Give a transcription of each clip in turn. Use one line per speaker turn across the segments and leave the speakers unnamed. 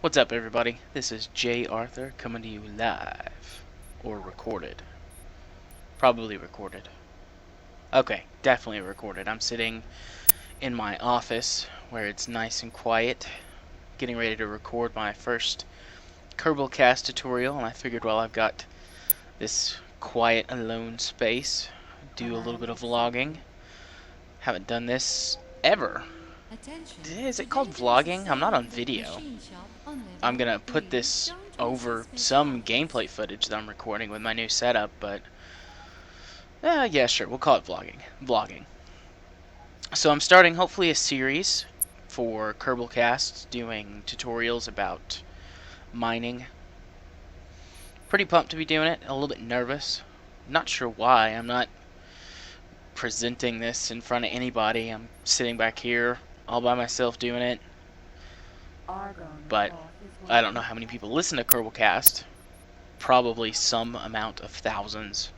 What's up, everybody? This is Jay Arthur coming to you live. Or recorded. Probably recorded. Okay, definitely recorded. I'm sitting in my office where it's nice and quiet, getting ready to record my first Kerbalcast tutorial, and I figured while I've got this quiet, alone space, do a little bit of vlogging. Haven't done this ever. Is it called vlogging? I'm not on video. I'm gonna put this over some gameplay footage that I'm recording with my new setup, but yeah, sure, we'll call it vlogging. So I'm starting hopefully a series for Kerbalcast doing tutorials about mining. Pretty pumped to be doing it, a little bit nervous. Not sure why. I'm not presenting this in front of anybody. I'm sitting back here all by myself doing it. But I don't know how many people listen to Kerbalcast. Probably some amount of thousands.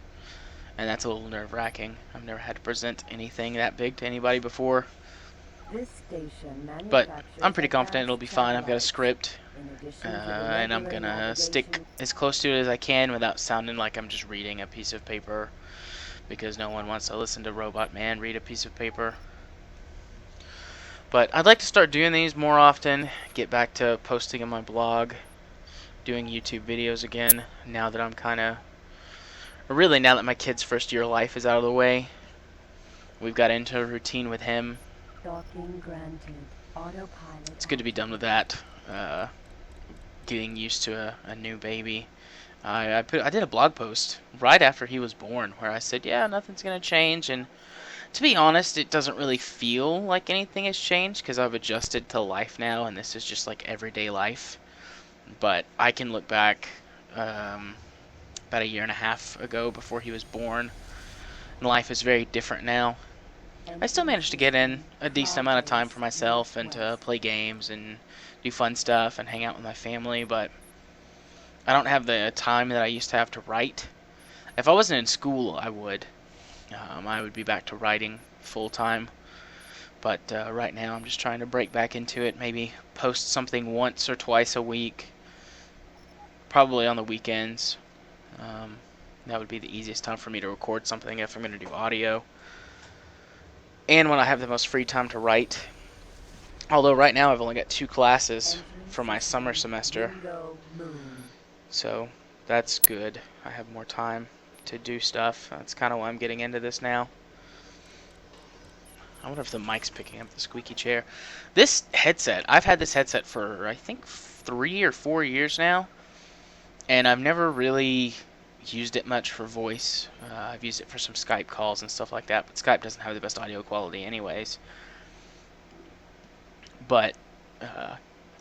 And that's a little nerve-wracking. I've never had to present anything that big to anybody before. But I'm pretty confident it'll be fine. I've got a script. And I'm gonna stick as close to it as I can without sounding like I'm just reading a piece of paper. Because no one wants to listen to Robot Man read a piece of paper. But I'd like to start doing these more often. Get back to posting on my blog. Doing YouTube videos again. Now that I'm kind of... Really, now that my kid's first year of life is out of the way, we've got into a routine with him. It's good to be done with that. Getting used to a new baby. I did a blog post right after he was born where I said, yeah, nothing's going to change. And to be honest, it doesn't really feel like anything has changed because I've adjusted to life now and this is just like everyday life. But I can look back... about a year and a half ago before he was born. And life is very different now. I still managed to get in a decent amount of time for myself and to play games and do fun stuff and hang out with my family, but I don't have the time that I used to have to write. If I wasn't in school, I would. I would be back to writing full time. But right now I'm just trying to break back into it, maybe post something once or twice a week. Probably on the weekends. That would be the easiest time for me to record something if I'm going to do audio. And when I have the most free time to write. Although right now I've only got 2 classes for my summer semester. So that's good. I have more time to do stuff. That's kind of why I'm getting into this now. I wonder if the mic's picking up the squeaky chair. This headset, I've had this headset for I think 3 or 4 years now. And I've never really used it much for voice. I've used it for some Skype calls and stuff like that, but Skype doesn't have the best audio quality anyways. But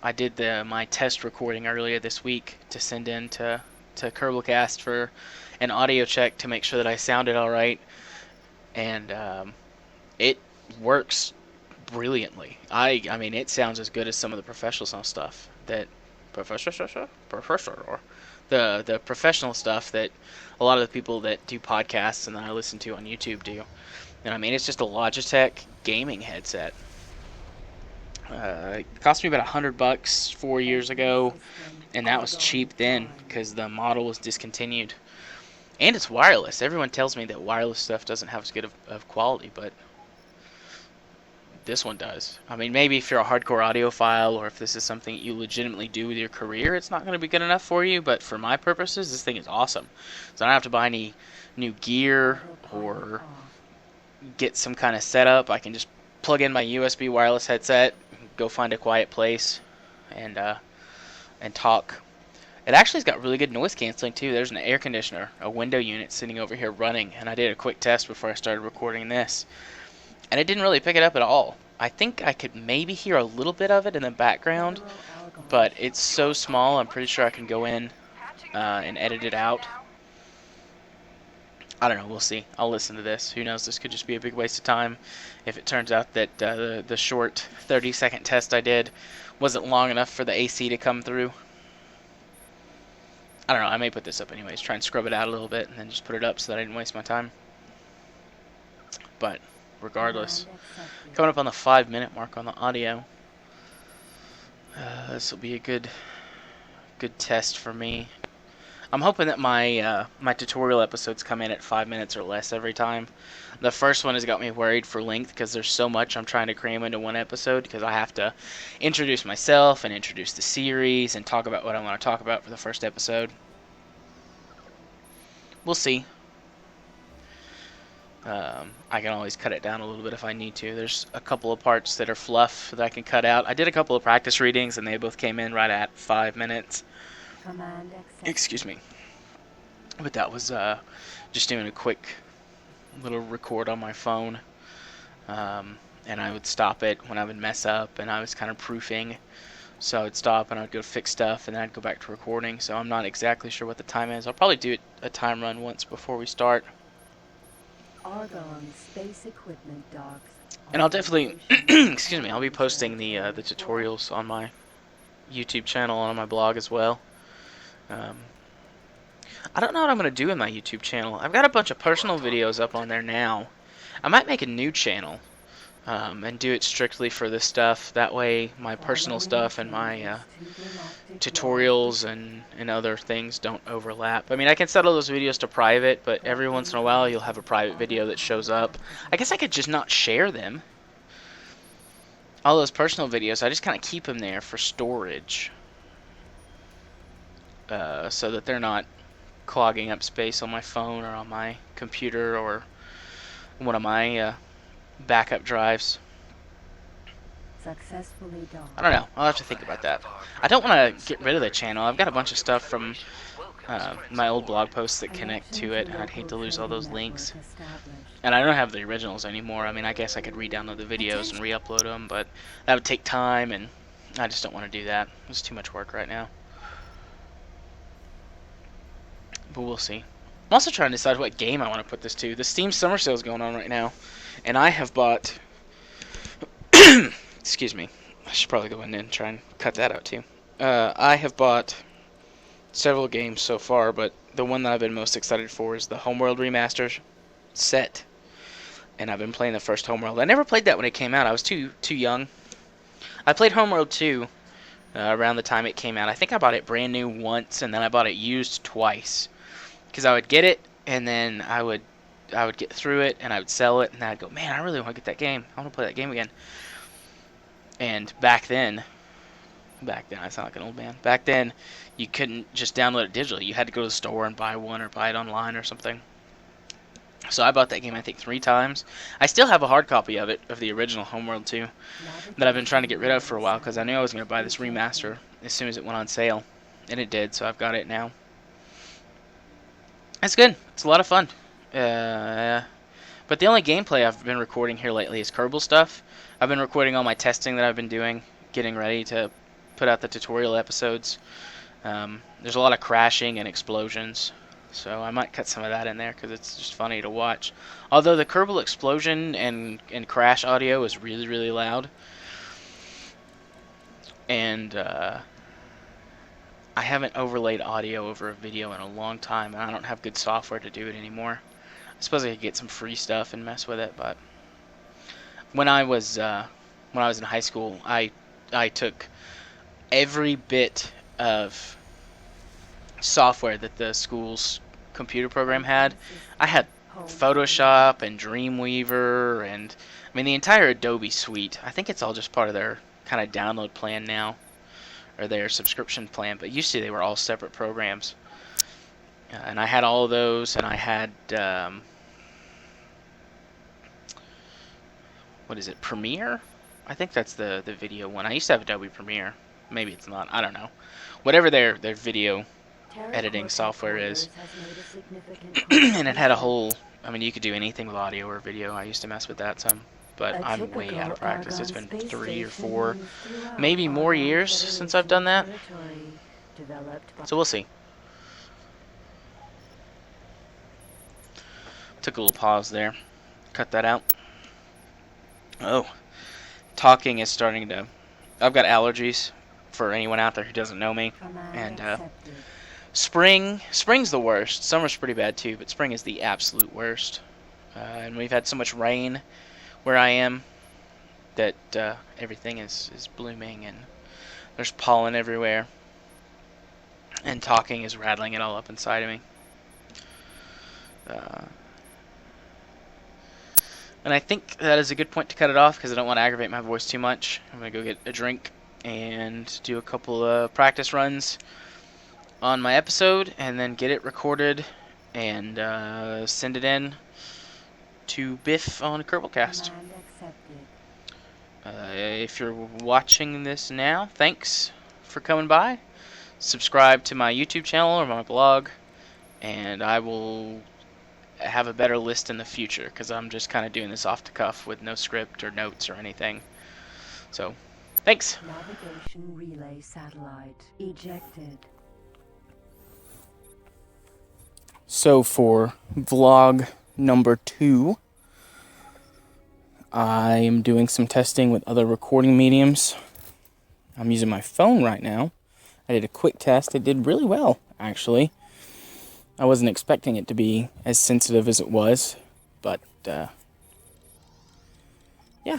I did my test recording earlier this week to send in to Kerbalcast for an audio check to make sure that I sounded alright, and it works brilliantly. I mean, it sounds as good as some of the professional stuff that the professional stuff that a lot of the people that do podcasts and that I listen to on YouTube do. And I mean, it's just a Logitech gaming headset. It cost me about $100 4 years ago, and that was cheap then because the model was discontinued. And it's wireless. Everyone tells me that wireless stuff doesn't have as good of quality, but this one does. I mean, maybe if you're a hardcore audiophile or if this is something that you legitimately do with your career, it's not going to be good enough for you, but for my purposes, this thing is awesome. So I don't have to buy any new gear or get some kind of setup. I can just plug in my USB wireless headset, go find a quiet place, and talk. It actually's got really good noise canceling too. There's an air conditioner, a window unit sitting over here running, and I did a quick test before I started recording this. And it didn't really pick it up at all. I think I could maybe hear a little bit of it in the background, but it's so small, I'm pretty sure I can go in and edit it out. I don't know, we'll see. I'll listen to this. Who knows, this could just be a big waste of time if it turns out that the short 30-second test I did wasn't long enough for the AC to come through. I don't know, I may put this up anyways, try and scrub it out a little bit and then just put it up so that I didn't waste my time. But regardless, coming up on the 5-minute mark on the audio. This will be a good good test for me. I'm hoping that my my tutorial episodes come in at 5 minutes or less every time. The first one has got me worried for length because there's so much I'm trying to cram into one episode because I have to introduce myself and introduce the series and talk about what I want to talk about for the first episode. We'll see. I can always cut it down a little bit if I need to. There's a couple of parts that are fluff that I can cut out. I did a couple of practice readings and they both came in right at 5 minutes. Excuse me. But that was just doing a quick little record on my phone. And I would stop it when I would mess up and I was kind of proofing. So I would stop and I'd go fix stuff and then I'd go back to recording. So I'm not exactly sure what the time is. I'll probably do a time run once before we start.
Argon space equipment docks.
And I'll definitely, excuse me, I'll be posting the tutorials on my YouTube channel and on my blog as well. I don't know what I'm going to do in my YouTube channel. I've got a bunch of personal videos up on there now. I might make a new channel and do it strictly for this stuff. That way my personal stuff and my tutorials and other things don't overlap. I mean, I can set all those videos to private, but every once in a while you'll have a private video that shows up. I guess I could just not share them. All those personal videos, I just kind of keep them there for storage. So that they're not clogging up space on my phone or on my computer or one of my backup drives.
Successfully done.
I don't know. I'll have to think about that. I don't want to get rid of the channel. I've got a bunch of stuff from my old blog posts that connect to it, and I'd hate to lose all those links. And I don't have the originals anymore. I mean, I guess I could re-download the videos and re-upload them, but that would take time, and I just don't want to do that. It's too much work right now. But we'll see. I'm also trying to decide what game I want to put this to. The Steam Summer Sale is going on right now, and I have bought... Excuse me. I should probably go in and try and cut that out too. I have bought several games so far, but the one that I've been most excited for is the Homeworld Remaster set. And I've been playing the first Homeworld. I never played that when it came out. I was too young. I played Homeworld 2 around the time it came out. I think I bought it brand new once, and then I bought it used twice. Because I would get it, and then I would get through it, and I would sell it, and then I'd go, man, I really want to get that game. I want to play that game again. And back then, I sound like an old man. Back then, you couldn't just download it digitally. You had to go to the store and buy one or buy it online or something. So I bought that game, I think, 3 times. I still have a hard copy of it, of the original Homeworld 2, that I've been trying to get rid of for a while because I knew I was going to buy this remaster as soon as it went on sale. And it did, so I've got it now. It's good. It's a lot of fun. But the only gameplay I've been recording here lately is Kerbal stuff. I've been recording all my testing that I've been doing, getting ready to put out the tutorial episodes. There's a lot of crashing and explosions, so I might cut some of that in there because it's just funny to watch. Although the Kerbal explosion and crash audio is really, really loud. And I haven't overlaid audio over a video in a long time, and I don't have good software to do it anymore. I suppose I could get some free stuff and mess with it, but when I was in high school, I took every bit of software that the school's computer program had. I had Photoshop and Dreamweaver and I mean the entire Adobe suite. I think it's all just part of their kind of download plan now, or their subscription plan, but used to they were all separate programs. And I had all of those, and I had what is it, Premiere? I think that's the video one. I used to have Adobe Premiere. Maybe it's not. I don't know. Whatever their video editing software is. And it had a whole... I mean, you could do anything with audio or video. I used to mess with that some. But I'm way out of practice. It's been 3 or 4, maybe more years since I've done that. So we'll see. Took a little pause there. Cut that out. Oh, talking is starting to... I've got allergies, for anyone out there who doesn't know me. And spring's the worst. Summer's pretty bad too, but spring is the absolute worst. And we've had so much rain where I am that everything is blooming and there's pollen everywhere. and talking is rattling it all up inside of me. And I think that is a good point to cut it off because I don't want to aggravate my voice too much. I'm going to go get a drink and do a couple of practice runs on my episode and then get it recorded and send it in to Biff on Kerblecast.
Command accepted.
If you're watching this now, thanks for coming by. Subscribe to my YouTube channel or my blog, and I will have a better list in the future because I'm just kind of doing this off the cuff with no script or notes or anything. So, thanks.
Navigation relay satellite ejected.
So for vlog number 2, I am doing some testing with other recording mediums. I'm using my phone right now. I did a quick test. It did really well, actually. I wasn't expecting it to be as sensitive as it was, but yeah,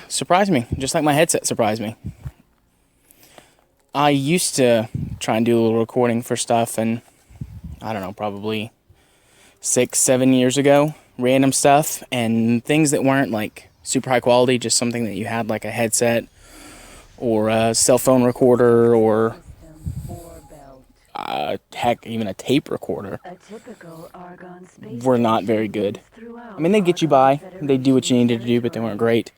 surprised me. Just like my headset surprised me. I used to try and do a little recording for stuff, and I don't know, probably 6-7 years ago, random stuff and things that weren't like super high quality, just something that you had like a headset or a cell phone recorder or
System 4 belt.
heck, even a tape recorder,
A typical Argon space
were not very good. I mean, they'd get you by, they'd do what you needed to do, but they weren't great.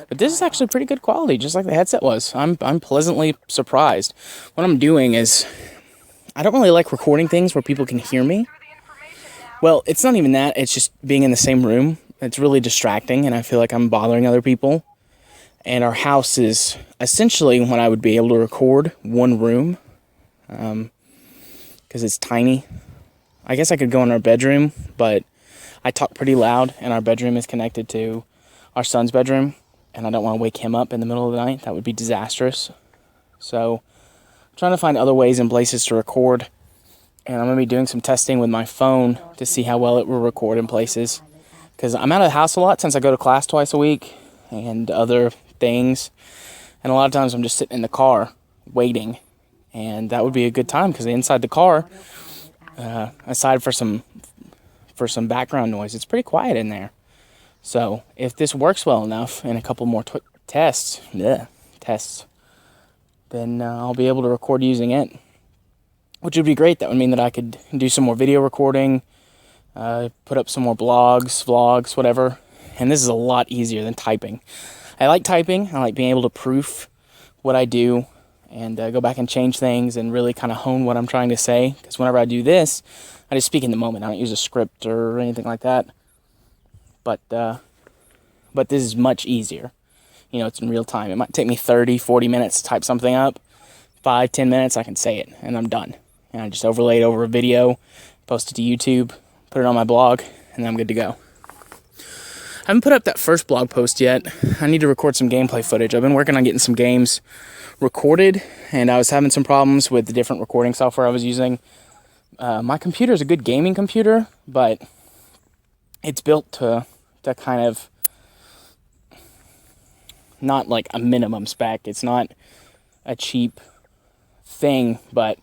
But this is actually pretty good quality, just like the headset was. I'm pleasantly surprised. What I'm doing is, I don't really like recording things where people can hear me. Well, it's not even that, it's just being in the same room. It's really distracting, and I feel like I'm bothering other people. And our house is essentially when I would be able to record one room, because it's tiny. I guess I could go in our bedroom, but I talk pretty loud, and our bedroom is connected to our son's bedroom, and I don't want to wake him up in the middle of the night. That would be disastrous. So, I'm trying to find other ways and places to record. And I'm going to be doing some testing with my phone to see how well it will record in places. Because I'm out of the house a lot since I go to class twice a week and other things. And a lot of times I'm just sitting in the car waiting. And that would be a good time because inside the car, aside for some background noise, it's pretty quiet in there. So if this works well enough and a couple more tests, then I'll be able to record using it. Which would be great. That would mean that I could do some more video recording, put up some more blogs, vlogs, whatever. And this is a lot easier than typing. I like typing. I like being able to proof what I do and go back and change things and really kind of hone what I'm trying to say. Because whenever I do this, I just speak in the moment. I don't use a script or anything like that. But this is much easier. You know, it's in real time. It might take me 30, 40 minutes to type something up. 5, 10 minutes, I can say it, and I'm done. And I just overlay it over a video, post it to YouTube, put it on my blog, and then I'm good to go. I haven't put up that first blog post yet. I need to record some gameplay footage. I've been working on getting some games recorded, and I was having some problems with the different recording software I was using. My computer is a good gaming computer, but it's built to kind of not like a minimum spec. It's not a cheap thing, but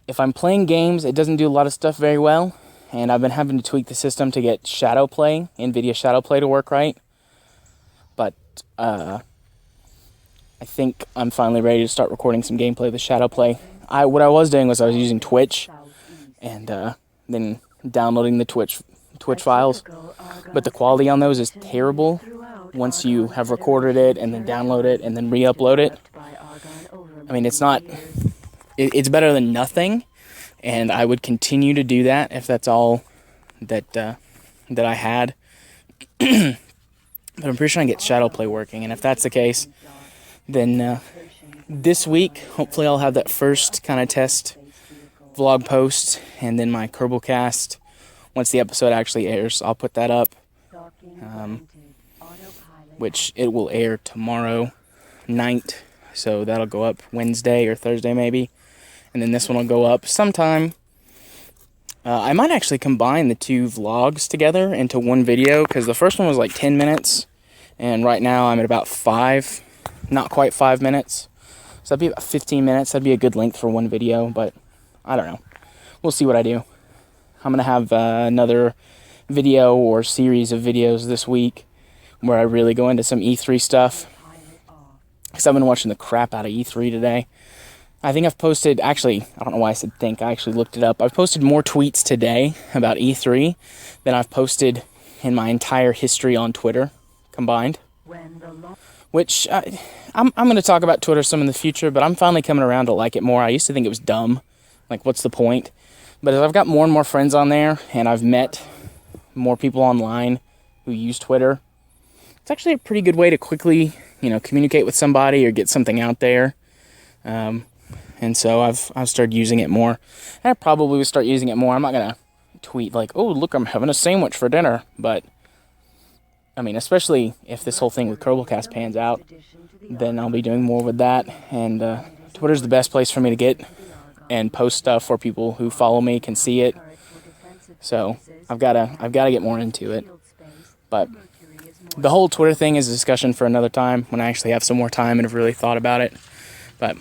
if I'm playing games, it doesn't do a lot of stuff very well, and I've been having to tweak the system to get Shadowplay, NVIDIA Shadowplay, to work right. But I think I'm finally ready to start recording some gameplay with Shadowplay. What I was doing was I was using Twitch and then downloading the Twitch files, but the quality on those is terrible once you have recorded it and then download it and then re-upload it. I mean, it's not... It's better than nothing, and I would continue to do that if that's all that I had. But I'm pretty sure I can get Shadowplay working, and if that's the case, then this week, hopefully I'll have that first kind of test vlog post, and then my Kerblecast, once the episode actually airs, I'll put that up, which it will air tomorrow night, so that'll go up Wednesday or Thursday maybe. And then this one will go up sometime. I might actually combine the two vlogs together into one video, because the first one was like 10 minutes, and right now I'm at about 5, not quite 5 minutes. So that'd be about 15 minutes. That'd be a good length for one video, but I don't know. We'll see what I do. I'm going to have another video or series of videos this week where I really go into some E3 stuff. Because I've been watching the crap out of E3 today. I think I've posted, actually, I don't know why I said think, I actually looked it up. I've posted more tweets today about E3 than I've posted in my entire history on Twitter combined. Which, I'm going to talk about Twitter some in the future, but I'm finally coming around to like it more. I used to think it was dumb. Like, what's the point? But as I've got more and more friends on there, and I've met more people online who use Twitter, it's actually a pretty good way to quickly, communicate with somebody or get something out there. And so I've started using it more. And I probably will start using it more. I'm not going to tweet like, oh, look, I'm having a sandwich for dinner. But, I mean, especially if this whole thing with Kerbalcast pans out, then I'll be doing more with that. And Twitter's the best place for me to get and post stuff where people who follow me can see it. So I've got to get more into it. But the whole Twitter thing is a discussion for another time when I actually have some more time and have really thought about it. But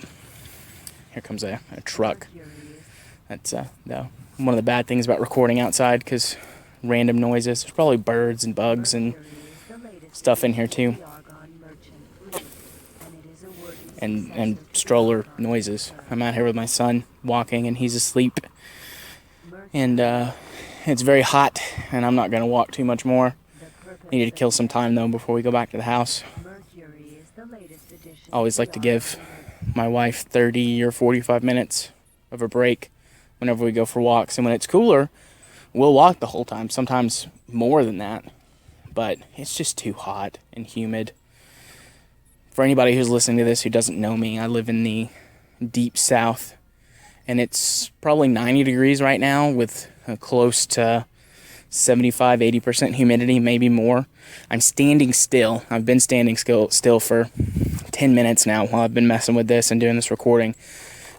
here comes a truck. That's one of the bad things about recording outside, because random noises. There's probably birds and bugs and stuff in here too. And stroller noises. I'm out here with my son walking and he's asleep. And it's very hot and I'm not going to walk too much more. Needed to kill some time though before we go back to the house. I always like to give my wife 30 or 45 minutes of a break whenever we go for walks. And when it's cooler, we'll walk the whole time, sometimes more than that. But it's just too hot and humid. For anybody who's listening to this who doesn't know me, I live in the deep south. And it's probably 90 degrees right now with close to 75-80% humidity, maybe more. I'm standing still. I've been standing still for 10 minutes now while I've been messing with this and doing this recording,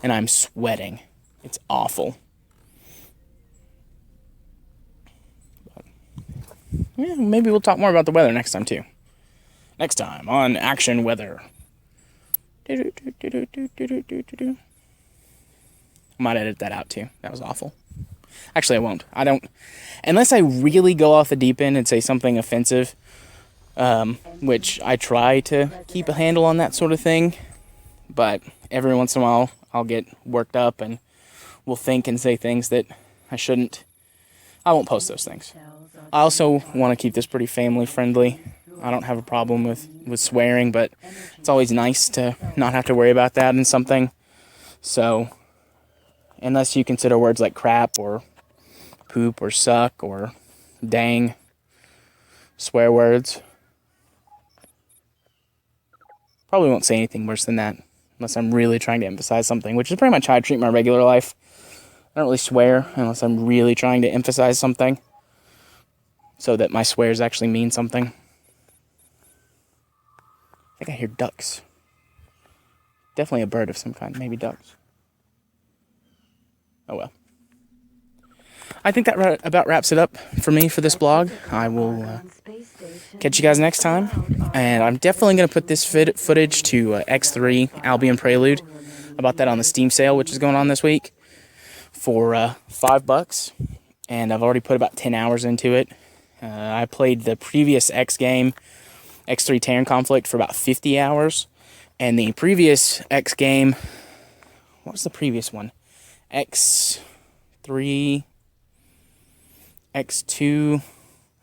and I'm sweating. It's awful. But, yeah, maybe we'll talk more about the weather next time too. Next time on Action Weather. I might edit that out too. That was awful. Actually, I won't. I don't. Unless I really go off the deep end and say something offensive, which I try to keep a handle on that sort of thing. But every once in a while, I'll get worked up and will think and say things that I shouldn't. I won't post those things. I also want to keep this pretty family friendly. I don't have a problem with swearing, but it's always nice to not have to worry about that in something. So, unless you consider words like crap or poop or suck or dang swear words, probably won't say anything worse than that unless I'm really trying to emphasize something, which is pretty much how I treat my regular life. I don't really swear unless I'm really trying to emphasize something so that my swears actually mean something. I think I hear ducks. Definitely a bird of some kind, maybe ducks. Oh well. I think that about wraps it up for me for this blog. I will catch you guys next time. And I'm definitely going to put this footage to X3 Albion Prelude. I bought that on the Steam sale, which is going on this week, for $5. And I've already put about 10 hours into it. I played the previous X game, X3 Terran Conflict, for about 50 hours. And the previous X game, what was the previous one? X3, X2,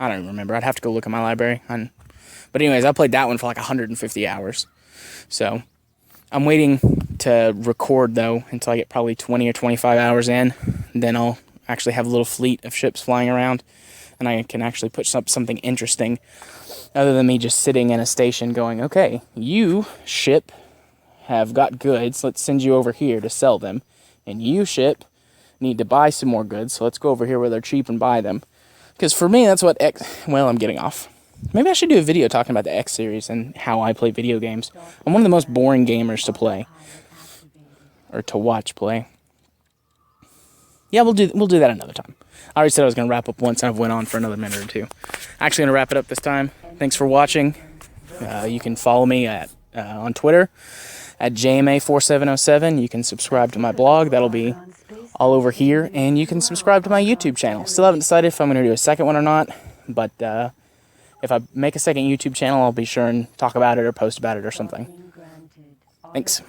I don't even remember. I'd have to go look at my library. But anyways, I played that one for like 150 hours. So I'm waiting to record, though, until I get probably 20 or 25 hours in. Then I'll actually have a little fleet of ships flying around, and I can actually put up something interesting other than me just sitting in a station going, okay, you, ship, have got goods. Let's send you over here to sell them. And you, ship, need to buy some more goods, so let's go over here where they're cheap and buy them. Because for me, that's what X... Well, I'm getting off. Maybe I should do a video talking about the X series and how I play video games. I'm one of the most boring gamers to play. Or to watch play. Yeah, we'll do that another time. I already said I was going to wrap up once, and I've went on for another minute or two. Actually going to wrap it up this time. Thanks for watching. You can follow me on Twitter at JMA4707. You can subscribe to my blog. That'll be all over here, and you can subscribe to my YouTube channel. Still haven't decided if I'm going to do a second one or not, but if I make a second YouTube channel, I'll be sure and talk about it or post about it or something.
Granted.
Thanks.